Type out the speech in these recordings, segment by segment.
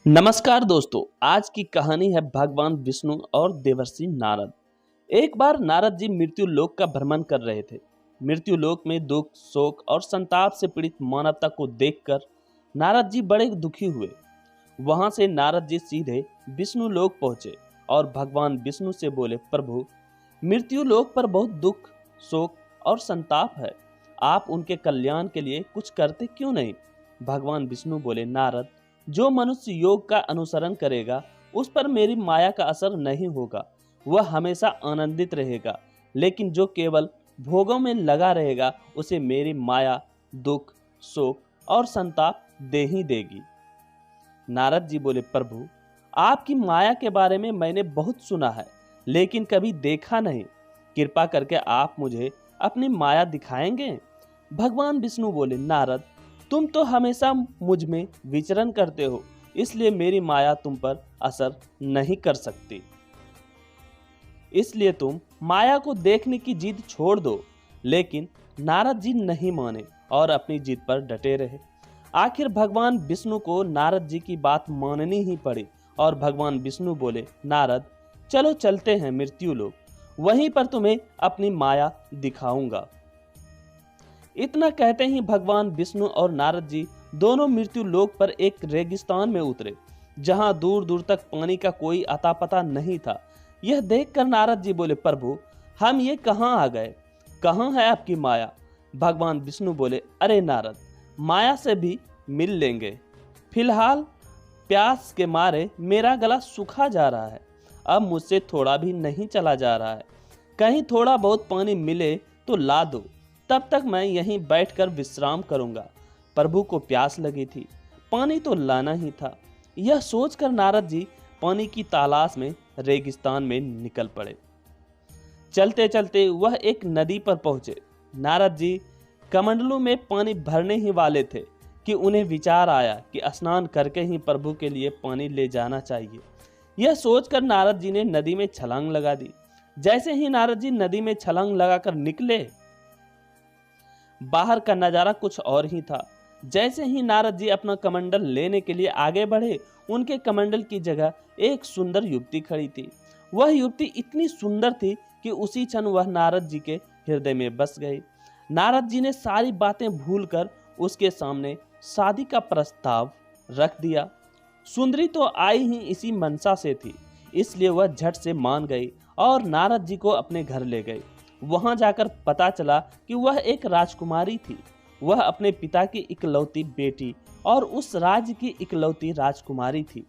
नमस्कार दोस्तों। आज की कहानी है भगवान विष्णु और देवर्षि नारद। एक बार नारद जी मृत्यु लोक का भ्रमण कर रहे थे। मृत्यु लोक में दुख, शोक और संताप से पीड़ित मानवता को देखकर नारद जी बड़े दुखी हुए। वहां से नारद जी सीधे विष्णु लोक पहुंचे और भगवान विष्णु से बोले, प्रभु, मृत्यु लोक पर बहुत दुख, शोक और संताप है। आप उनके कल्याण के लिए कुछ करते क्यों नहीं? भगवान विष्णु बोले, नारद, जो मनुष्य योग का अनुसरण करेगा उस पर मेरी माया का असर नहीं होगा। वह हमेशा आनंदित रहेगा। लेकिन जो केवल भोगों में लगा रहेगा उसे मेरी माया दुख, शोक और संताप दे ही देगी। नारद जी बोले, प्रभु, आपकी माया के बारे में मैंने बहुत सुना है लेकिन कभी देखा नहीं। कृपा करके आप मुझे अपनी माया दिखाएंगे? भगवान विष्णु बोले, नारद, तुम तो हमेशा मुझ में विचरण करते हो, इसलिए मेरी माया तुम पर असर नहीं कर सकती। इसलिए तुम माया को देखने की जिद छोड़ दो। लेकिन नारद जी नहीं माने और अपनी जिद पर डटे रहे। आखिर भगवान विष्णु को नारद जी की बात माननी ही पड़ी और भगवान विष्णु बोले, नारद, चलो चलते हैं मृत्यु लोक, वहीं पर तुम्हें अपनी माया दिखाऊंगा। इतना कहते ही भगवान विष्णु और नारद जी दोनों मृत्यु लोक पर एक रेगिस्तान में उतरे, जहां दूर दूर तक पानी का कोई अता पता नहीं था। यह देखकर नारद जी बोले, प्रभु, हम ये कहां आ गए? कहां है आपकी माया? भगवान विष्णु बोले, अरे नारद, माया से भी मिल लेंगे। फिलहाल प्यास के मारे मेरा गला सूखा जा रहा है। अब मुझसे थोड़ा भी नहीं चला जा रहा है। कहीं थोड़ा बहुत पानी मिले तो ला दो, तब तक मैं यहीं बैठकर विश्राम करूंगा। प्रभु को प्यास लगी थी, पानी तो लाना ही था। यह सोचकर नारद जी पानी की तलाश में रेगिस्तान में निकल पड़े। चलते चलते वह एक नदी पर पहुंचे। नारद जी कमंडलू में पानी भरने ही वाले थे कि उन्हें विचार आया कि स्नान करके ही प्रभु के लिए पानी ले जाना चाहिए। यह सोचकर नारद जी ने नदी में छलांग लगा दी। जैसे ही नारद जी नदी में छलांग लगाकर निकले, बाहर का नजारा कुछ और ही था। जैसे ही नारद जी अपना कमंडल लेने के लिए आगे बढ़े, उनके कमंडल की जगह एक सुंदर युवती खड़ी थी। वह युवती इतनी सुंदर थी कि उसी क्षण वह नारद जी के हृदय में बस गई। नारद जी ने सारी बातें भूलकर उसके सामने शादी का प्रस्ताव रख दिया। सुंदरी तो आई ही इसी मनसा से थी, इसलिए वह झट से मान गई और नारद जी को अपने घर ले गई। वहां जाकर पता चला कि वह एक राजकुमारी थी। वह अपने पिता की इकलौती बेटी और उस राज्य की इकलौती राजकुमारी थी।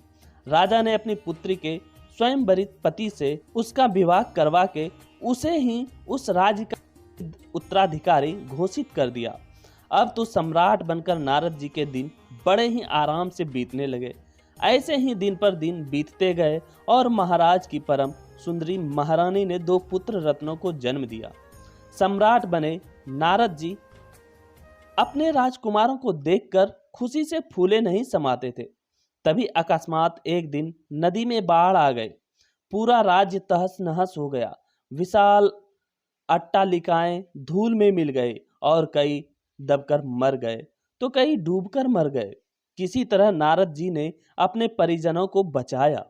राजा ने अपनी पुत्री के स्वयं वरित पति से उसका विवाह करवा के उसे ही उस राज्य का उत्तराधिकारी घोषित कर दिया। अब तो सम्राट बनकर नारद जी के दिन बड़े ही आराम से बीतने लगे। ऐसे ही दिन पर दिन बीतते गए और महाराज की परम सुंदरी महारानी ने 2 पुत्र रत्नों को जन्म दिया। सम्राट बने नारद जी अपने राजकुमारों को देखकर खुशी से फूले नहीं समाते थे। तभी अकस्मात एक दिन नदी में बाढ़ आ गई। पूरा राज्य तहस नहस हो गया। विशाल अट्टालिकाएं धूल में मिल गए और कई दबकर मर गए तो कई डूबकर मर गए। किसी तरह नारद जी ने अपने परिजनों को बचाया।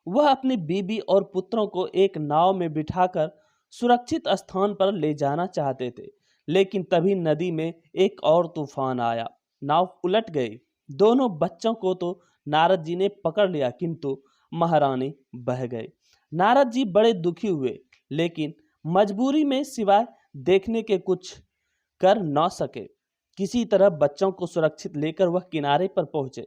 वह अपनी बीबी और पुत्रों को एक नाव में बिठाकर सुरक्षित स्थान पर ले जाना चाहते थे, लेकिन तभी नदी में एक और तूफान आया। नाव उलट गई। दोनों बच्चों को तो नारद जी ने पकड़ लिया, किंतु महारानी बह गई। नारद जी बड़े दुखी हुए, लेकिन मजबूरी में सिवाय देखने के कुछ कर न सके। किसी तरह बच्चों को सुरक्षित लेकर वह किनारे पर पहुंचे,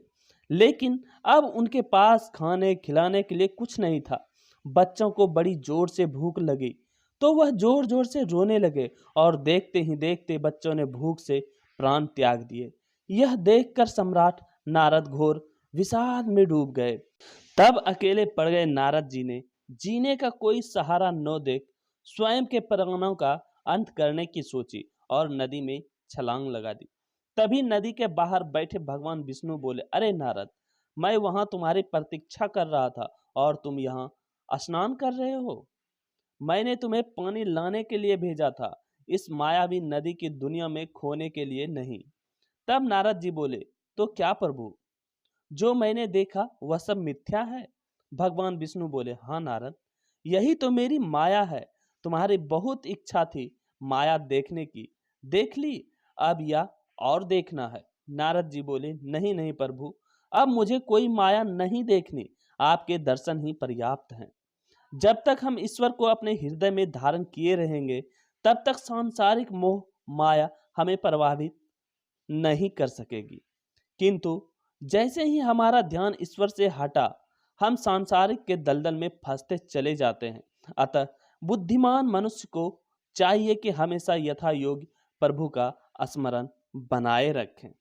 लेकिन अब उनके पास खाने खिलाने के लिए कुछ नहीं था। बच्चों को बड़ी जोर से भूख लगी तो वह जोर जोर से रोने लगे और देखते ही देखते बच्चों ने भूख से प्राण त्याग दिए। यह देखकर सम्राट नारद घोर विषाद में डूब गए। तब अकेले पड़ गए नारद जी ने जीने का कोई सहारा न देख स्वयं के प्राणों का अंत करने की सोची और नदी में छलांग लगा दी। तभी नदी के बाहर बैठे भगवान विष्णु बोले, अरे नारद, मैं वहां तुम्हारी प्रतीक्षा कर रहा था और तुम यहाँ स्नान कर रहे हो। मैंने तुम्हें पानी लाने के लिए भेजा था, इस मायावी नदी की दुनिया में खोने के लिए नहीं। तब नारद जी बोले, तो क्या प्रभु, जो मैंने देखा वह सब मिथ्या है? भगवान विष्णु बोले, हाँ नारद, यही तो मेरी माया है। तुम्हारी बहुत इच्छा थी माया देखने की, देख ली, अब या और देखना है। नारद जी बोले, नहीं नहीं प्रभु, अब मुझे कोई माया नहीं देखनी, आपके दर्शन ही पर्याप्त हैं। जब तक हम ईश्वर को अपने हृदय में धारण किए रहेंगे, तब तक सांसारिक मोह माया हमें प्रभावित नहीं कर सकेगी। किंतु जैसे ही हमारा ध्यान ईश्वर से हटा, हम सांसारिक के दलदल में फंसते चले जाते हैं। अतः बुद्धिमान मनुष्य को चाहिए कि हमेशा यथा योग्य प्रभु का स्मरण बनाए रखें।